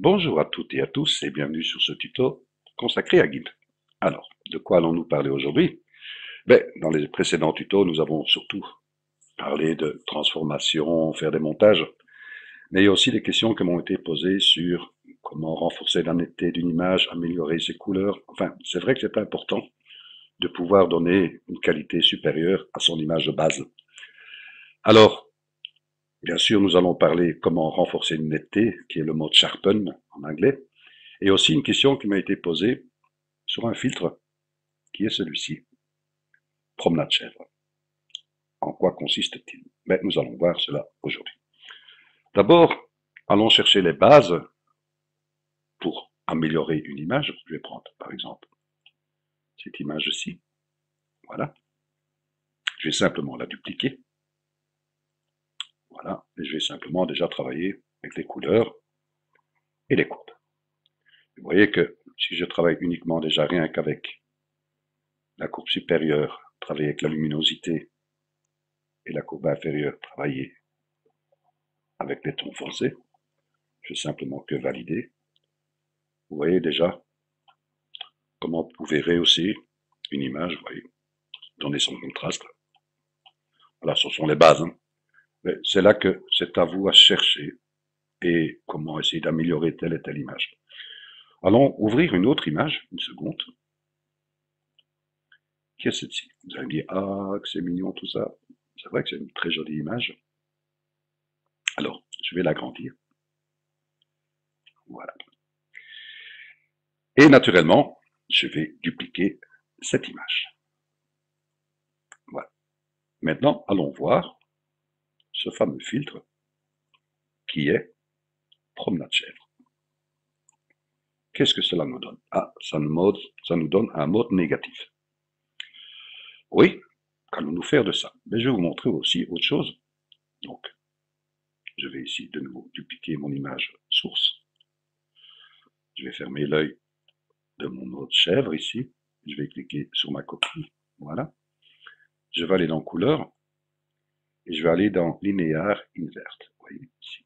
Bonjour à toutes et à tous et bienvenue sur ce tuto consacré à Git. Alors, de quoi allons-nous parler aujourd'hui? Dans les précédents tutos, nous avons surtout parlé de transformation, faire des montages, mais il y a aussi des questions qui m'ont été posées sur comment renforcer la netteté d'une image, améliorer ses couleurs. Enfin, c'est vrai que c'est important de pouvoir donner une qualité supérieure à son image de base. Alors, bien sûr, nous allons parler comment renforcer une netteté, qui est le mot sharpen en anglais, et aussi une question qui m'a été posée sur un filtre qui est celui-ci, promenade chèvre. En quoi consiste-t-il? Nous allons voir cela aujourd'hui. D'abord, allons chercher les bases pour améliorer une image. Je vais prendre par exemple cette image-ci. Voilà. Je vais simplement la dupliquer. Voilà. Et je vais simplement déjà travailler avec les couleurs et les courbes. Vous voyez que si je travaille uniquement déjà rien qu'avec la courbe supérieure, travailler avec la luminosité, et la courbe inférieure, travailler avec les tons foncés, je vais simplement que valider. Vous voyez déjà comment vous pouvez rehausser une image, vous voyez, donner son contraste. Voilà, ce sont les bases. C'est là que c'est à vous à chercher et comment essayer d'améliorer telle et telle image. Allons ouvrir une autre image, une seconde, qui est celle-ci. Vous allez me dire, ah, que c'est mignon tout ça. C'est vrai que c'est une très jolie image. Alors, je vais l'agrandir. Voilà. Et naturellement, je vais dupliquer cette image. Voilà. Maintenant, allons voir ce fameux filtre qui est promenade chèvre. Qu'est-ce que cela nous donne? Ah, ça nous donne un mode négatif. Oui, qu'allons-nous faire de ça? Mais je vais vous montrer aussi autre chose. Donc, je vais ici de nouveau dupliquer mon image source. Je vais fermer l'œil de mon mode chèvre ici. Je vais cliquer sur ma copie. Voilà. Je vais aller dans couleur et je vais aller dans linéaire invert. Vous voyez ici.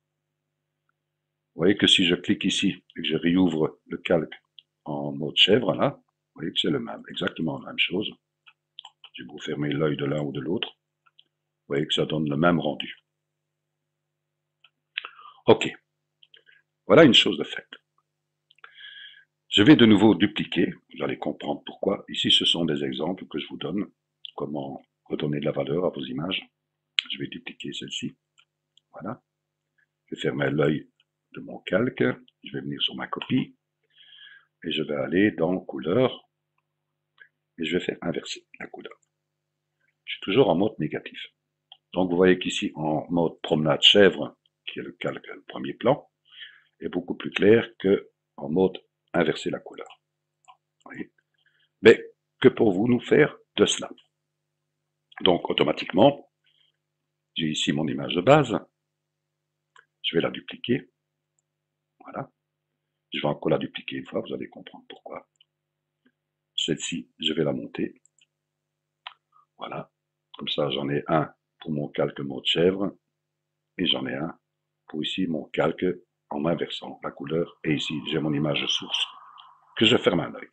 Vous voyez que si je clique ici et que je réouvre le calque en mode chèvre, là, vous voyez que c'est le même, exactement la même chose. Je vais vous fermer l'œil de l'un ou de l'autre. Vous voyez que ça donne le même rendu. Ok, voilà une chose de faite. Je vais de nouveau dupliquer, vous allez comprendre pourquoi. Ici, ce sont des exemples que je vous donne, comment redonner de la valeur à vos images. Je vais dupliquer celle-ci, voilà. Je vais fermer l'œil de mon calque, je vais venir sur ma copie, et je vais aller dans couleur, et je vais faire inverser la couleur. Je suis toujours en mode négatif. Donc vous voyez qu'ici, en mode promenade chèvre, qui est le calque, le premier plan, est beaucoup plus clair que en mode inverser la couleur. Voyez. Mais que pour-vous nous faire de cela? Donc automatiquement, j'ai ici mon image de base, je vais la dupliquer, voilà. Je vais encore la dupliquer une fois, vous allez comprendre pourquoi. Celle-ci, je vais la monter, voilà. Comme ça, j'en ai un pour mon calque mode chèvre, et j'en ai un pour ici mon calque en inversant la couleur, et ici, j'ai mon image de source, que je ferme un œil.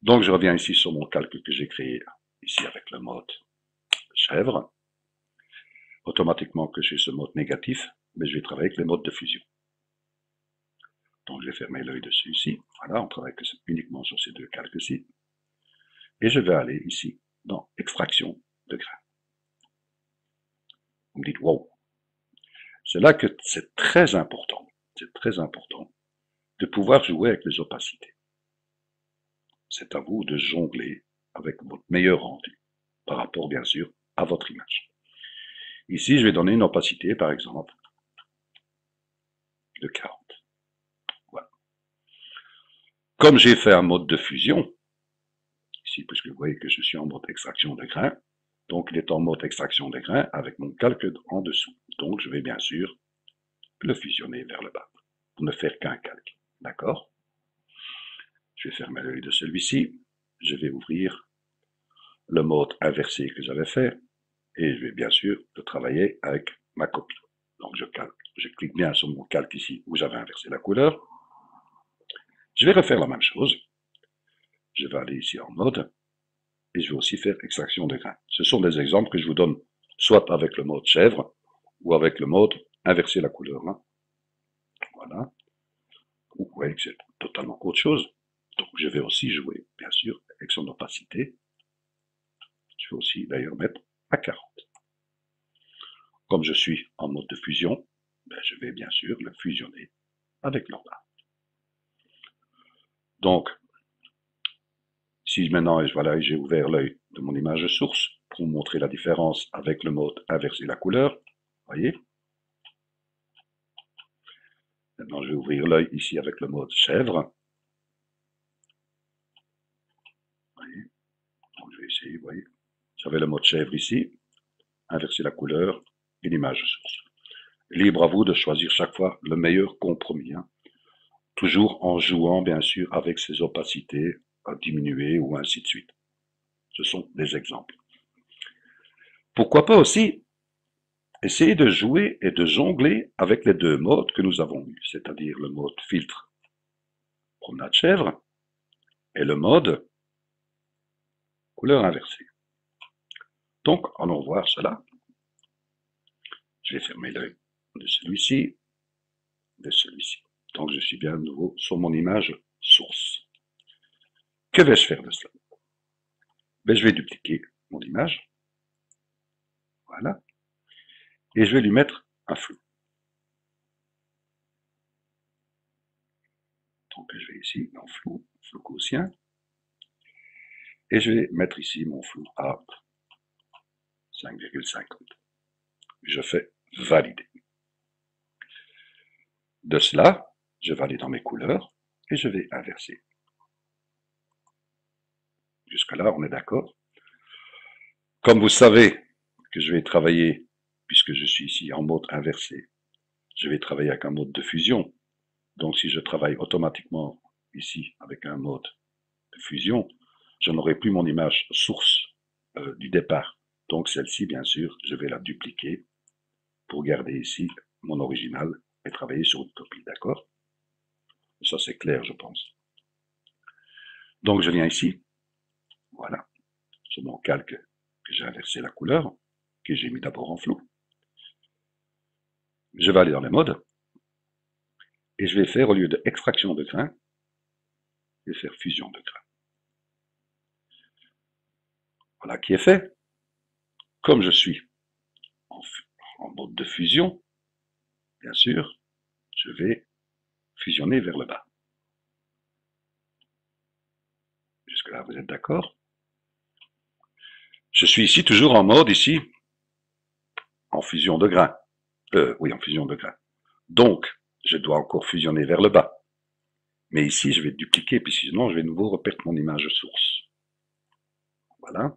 Donc je reviens ici sur mon calque que j'ai créé ici avec le mode chèvre. Automatiquement que j'ai ce mode négatif, mais je vais travailler avec les modes de fusion. Donc je vais fermer l'œil dessus ici. Voilà, on travaille uniquement sur ces deux calques-ci. Et je vais aller ici dans extraction de grains. Vous me dites, wow. C'est là que c'est très important de pouvoir jouer avec les opacités. C'est à vous de jongler avec votre meilleur rendu par rapport, bien sûr, à votre image. Ici, je vais donner une opacité, par exemple, de 40. Voilà. Comme j'ai fait un mode de fusion, ici, puisque vous voyez que je suis en mode extraction de grains, donc il est en mode extraction de grains avec mon calque en dessous. Donc je vais bien sûr le fusionner vers le bas, pour ne faire qu'un calque. D'accord? Je vais fermer l'œil de celui-ci, je vais ouvrir le mode inversé que j'avais fait, et je vais bien sûr le travailler avec ma copie. Donc je clique bien sur mon calque ici où j'avais inversé la couleur. Je vais refaire la même chose. Je vais aller ici en mode et je vais aussi faire extraction de grains. Ce sont des exemples que je vous donne soit avec le mode chèvre ou avec le mode inverser la couleur. Voilà. Vous voyez que c'est totalement autre chose. Donc je vais aussi jouer, bien sûr, avec son opacité. Je vais aussi d'ailleurs mettre à 40. Comme je suis en mode de fusion, ben, je vais bien sûr le fusionner avec l'orba. Donc, si maintenant, voilà, j'ai ouvert l'œil de mon image source pour vous montrer la différence avec le mode inverser la couleur, voyez. Maintenant, je vais ouvrir l'œil ici avec le mode chèvre. Voyez. Donc, je vais essayer, vous voyez. J'avais le mode chèvre ici, inverser la couleur et l'image source. Libre à vous de choisir chaque fois le meilleur compromis. Toujours en jouant, bien sûr, avec ses opacités à diminuer ou ainsi de suite. Ce sont des exemples. Pourquoi pas aussi essayer de jouer et de jongler avec les deux modes que nous avons eus, c'est-à-dire le mode filtre promenade chèvre et le mode couleur inversée. Donc, allons voir cela. Je vais fermer l'œil de celui-ci, de celui-ci. Donc, je suis bien à nouveau sur mon image source. Que vais-je faire de cela? Ben, je vais dupliquer mon image. Voilà. Et je vais lui mettre un flou. Donc, je vais ici dans flou, flou gaussien. Et je vais mettre ici mon flou à 5,50. Je fais valider. De cela, je vais aller dans mes couleurs et je vais inverser. Jusque-là, on est d'accord. Comme vous savez que je vais travailler, puisque je suis ici en mode inversé, je vais travailler avec un mode de fusion. Donc si je travaille automatiquement ici avec un mode de fusion, je n'aurai plus mon image source du départ. Donc celle-ci, bien sûr, je vais la dupliquer pour garder ici mon original et travailler sur une copie, d'accord? Ça c'est clair, je pense. Donc je viens ici, voilà, sur mon calque que j'ai inversé la couleur, que j'ai mis d'abord en flou. Je vais aller dans les modes, et je vais faire, au lieu de extraction de grains, je vais faire fusion de grains. Voilà qui est fait. Comme je suis en mode de fusion, bien sûr, je vais fusionner vers le bas. Jusque-là, vous êtes d'accord? Je suis ici toujours en mode, ici, en fusion de grains. Oui, en fusion de grains. Donc, je dois encore fusionner vers le bas. Mais ici, je vais dupliquer, puis sinon, je vais de nouveau reperdre mon image source. Voilà.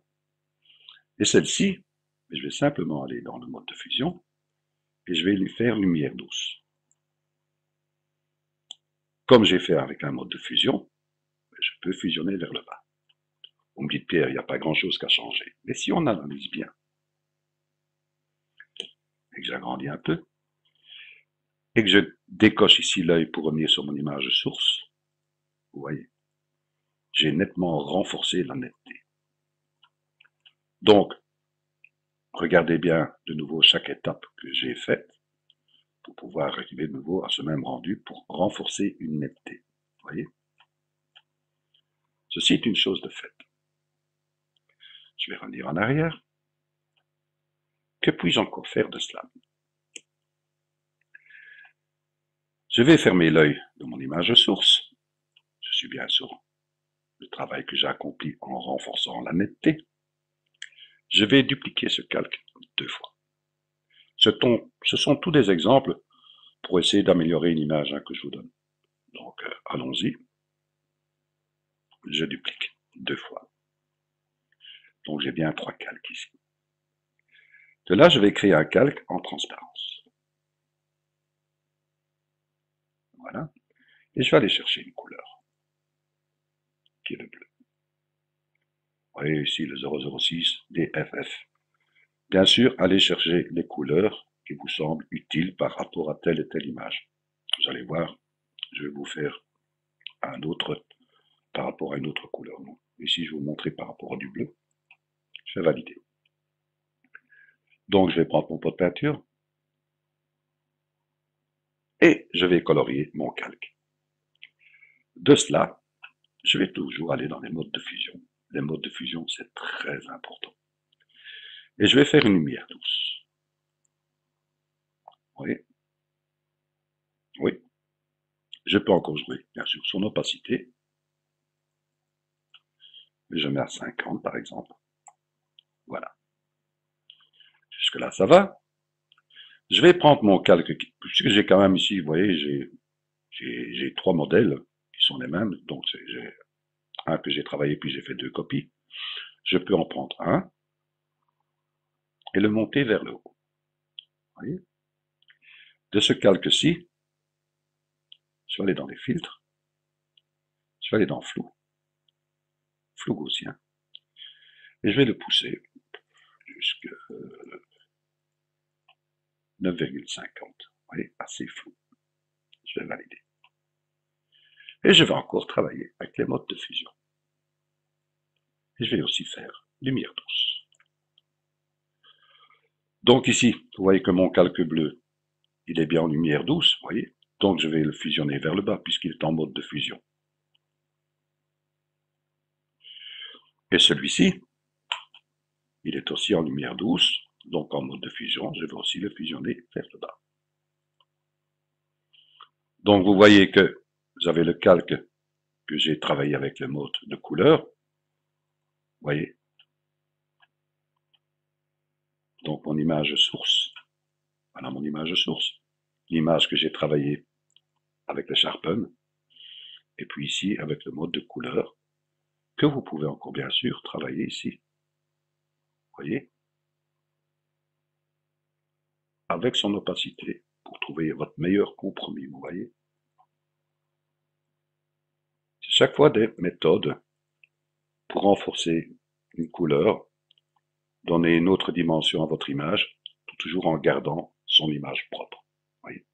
Et celle-ci, je vais simplement aller dans le mode de fusion, et je vais lui faire lumière douce. Comme j'ai fait avec un mode de fusion, je peux fusionner vers le bas. Vous me dites, Pierre, il n'y a pas grand-chose qu'à changer. Mais si on analyse bien, et que j'agrandis un peu, et que je décoche ici l'œil pour revenir sur mon image source, vous voyez, j'ai nettement renforcé la netteté. Donc, regardez bien de nouveau chaque étape que j'ai faite pour pouvoir arriver de nouveau à ce même rendu pour renforcer une netteté. Vous voyez? Ceci est une chose de faite. Je vais revenir en arrière. Que puis-je encore faire de cela? Je vais fermer l'œil de mon image source. Je suis bien sûr le travail que j'ai accompli en renforçant la netteté. Je vais dupliquer ce calque 2 fois. Ce sont tous des exemples pour essayer d'améliorer une image que je vous donne. Donc, allons-y. Je duplique 2 fois. Donc, j'ai bien 3 calques ici. De là, je vais créer un calque en transparence. Voilà. Et je vais aller chercher une couleur, qui est le bleu. Vous voyez ici le 006 DFF. Bien sûr, allez chercher les couleurs qui vous semble utile par rapport à telle et telle image. Vous allez voir, je vais vous faire un autre par rapport à une autre couleur. Ici, je vais vous montrer par rapport à du bleu. Je vais valider. Donc, je vais prendre mon pot de peinture et je vais colorier mon calque. De cela, je vais toujours aller dans les modes de fusion. Les modes de fusion, c'est très important. Et je vais faire une lumière douce. Vous voyez? Oui. Je peux encore jouer, bien sûr, son opacité. Je mets à 50, par exemple. Voilà. Jusque-là, ça va. Je vais prendre mon calque, puisque j'ai quand même ici, vous voyez, j'ai 3 modèles qui sont les mêmes. Donc, j'ai un que j'ai travaillé, puis j'ai fait 2 copies. Je peux en prendre un et le monter vers le haut. Vous voyez? De ce calque-ci, je vais aller dans les filtres. Je vais aller dans flou gaussien. Et je vais le pousser jusqu'à 9,50. Vous voyez, assez flou. Je vais valider. Et je vais encore travailler avec les modes de fusion. Et je vais aussi faire lumière douce. Donc ici, vous voyez que mon calque bleu, il est bien en lumière douce, vous voyez. Donc je vais le fusionner vers le bas puisqu'il est en mode de fusion. Et celui-ci, il est aussi en lumière douce, donc en mode de fusion, je vais aussi le fusionner vers le bas. Donc vous voyez que vous avez le calque que j'ai travaillé avec le mode de couleur. Vous voyez. Donc mon image source. Voilà mon image source. L'image que j'ai travaillée avec le Sharpen. Et puis ici avec le mode de couleur que vous pouvez encore bien sûr travailler ici. Vous voyez. Avec son opacité pour trouver votre meilleur compromis, vous voyez. C'est chaque fois des méthodes pour renforcer une couleur, donner une autre dimension à votre image, toujours en gardant son image propre. Voyez.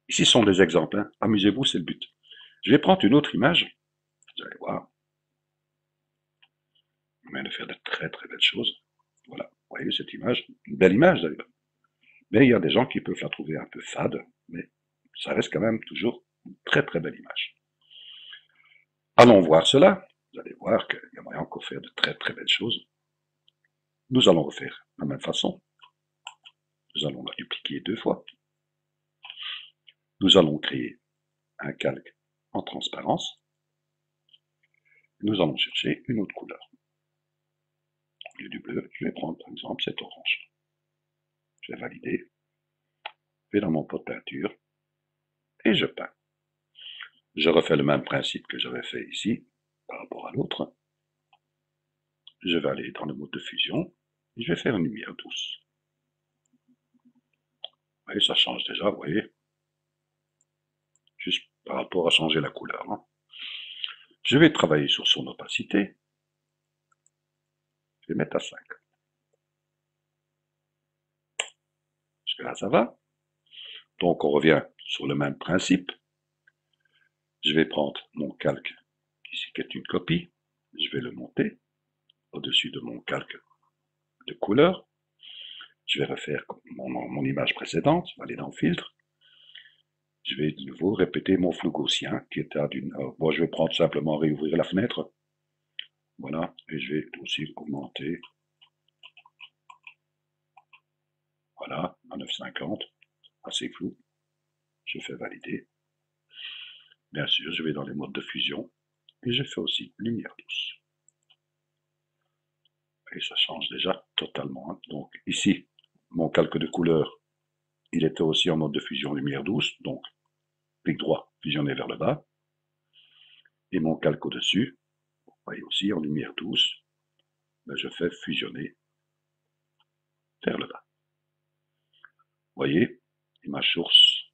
Ici sont des exemples, hein. Amusez-vous, c'est le but. Je vais prendre une autre image, vous allez voir. On vient de faire de très très belles choses. Voilà, vous voyez cette image, une belle image d'ailleurs. Mais il y a des gens qui peuvent la trouver un peu fade, mais ça reste quand même toujours une très très belle image. Allons voir cela. Vous allez voir qu'il y a moyen encore faire de très très belles choses. Nous allons refaire de la même façon. Nous allons la dupliquer 2 fois. Nous allons créer un calque en transparence. Nous allons chercher une autre couleur. Au lieu du bleu, je vais prendre par exemple cet orange. Je vais valider. Je vais dans mon pot de peinture et je peins. Je refais le même principe que j'avais fait ici par rapport à l'autre. Je vais aller dans le mode de fusion et je vais faire une lumière douce. Vous voyez, ça change déjà, vous voyez. Juste par rapport à changer la couleur. Hein. Je vais travailler sur son opacité. Je vais mettre à 5. Jusque là, ça va. Donc, on revient sur le même principe. Je vais prendre mon calque, ici qui est une copie. Je vais le monter au-dessus de mon calque de couleur. Je vais refaire mon image précédente. Je vais aller dans filtre. Je vais de nouveau répéter mon flou gaussien qui est à d'une... Bon, je vais prendre simplement réouvrir la fenêtre. Voilà, et je vais aussi augmenter. Voilà, à 9,50, assez flou. Je fais valider. Bien sûr, je vais dans les modes de fusion et je fais aussi lumière douce. Et ça change déjà totalement. Hein. Donc ici, mon calque de couleur, il était aussi en mode de fusion lumière douce, donc clic droit, fusionner vers le bas. Et mon calque au-dessus, vous voyez aussi en lumière douce, ben je fais fusionner vers le bas. Vous voyez, image source,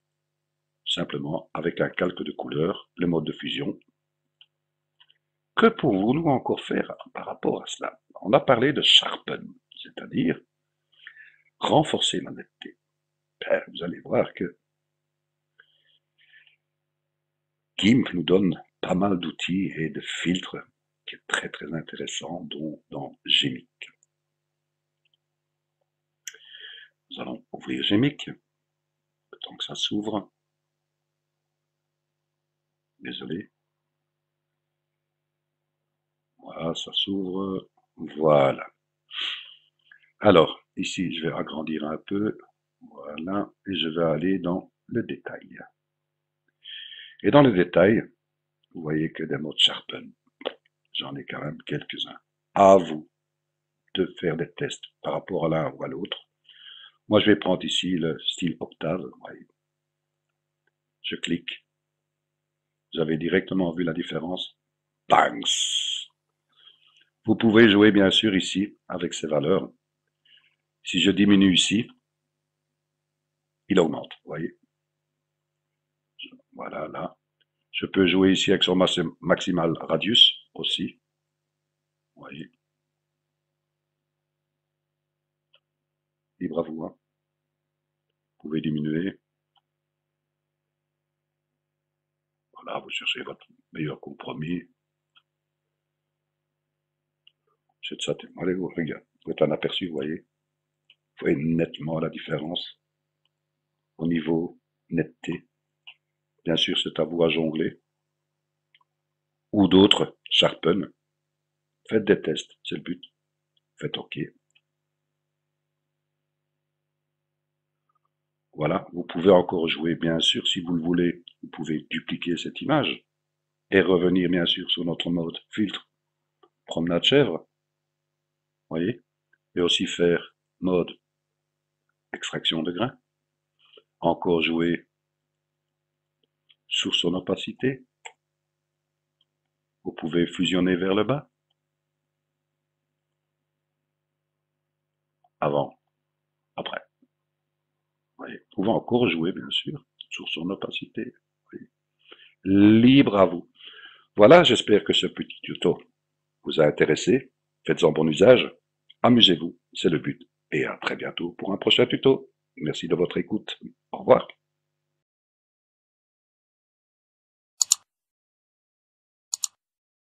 simplement avec un calque de couleur, le mode de fusion. Que pouvons-nous encore faire par rapport à cela? On a parlé de Sharpen, c'est-à-dire renforcer la netteté. Ben, vous allez voir que GIMP nous donne pas mal d'outils et de filtres qui est très très intéressant, dont dans GEMIC. Nous allons ouvrir GEMIC, le temps que ça s'ouvre. Désolé. Voilà, ça s'ouvre. Voilà. Alors, ici, je vais agrandir un peu. Voilà, et je vais aller dans le détail. Et dans le détail, vous voyez que des mots de Sharpen, j'en ai quand même quelques-uns. À vous de faire des tests par rapport à l'un ou à l'autre. Moi, je vais prendre ici le style octave. Voyez. Je clique. Vous avez directement vu la différence. Bangs! Vous pouvez jouer bien sûr ici avec ces valeurs. Si je diminue ici, il augmente. Vous voyez. Voilà, là. Je peux jouer ici avec son maximal radius aussi. Vous voyez. Libre à vous. Hein. Vous pouvez diminuer. Voilà, vous cherchez votre meilleur compromis. C'est ça. Allez, vous regardez. Vous êtes un aperçu, vous voyez. Vous voyez nettement la différence au niveau netteté. Bien sûr, c'est à vous à jongler. Ou d'autres, Sharpen. Faites des tests, c'est le but. Faites OK. Voilà, vous pouvez encore jouer, bien sûr, si vous le voulez. Vous pouvez dupliquer cette image et revenir, bien sûr, sur notre mode filtre, promenade chèvre. Voyez. Et aussi faire mode extraction de grains. Encore jouer sur son opacité. Vous pouvez fusionner vers le bas. Avant, après. Vous pouvez encore jouer, bien sûr, sur son opacité. Voyez. Libre à vous. Voilà, j'espère que ce petit tuto vous a intéressé. Faites-en bon usage. Amusez-vous, c'est le but. Et à très bientôt pour un prochain tuto. Merci de votre écoute. Au revoir.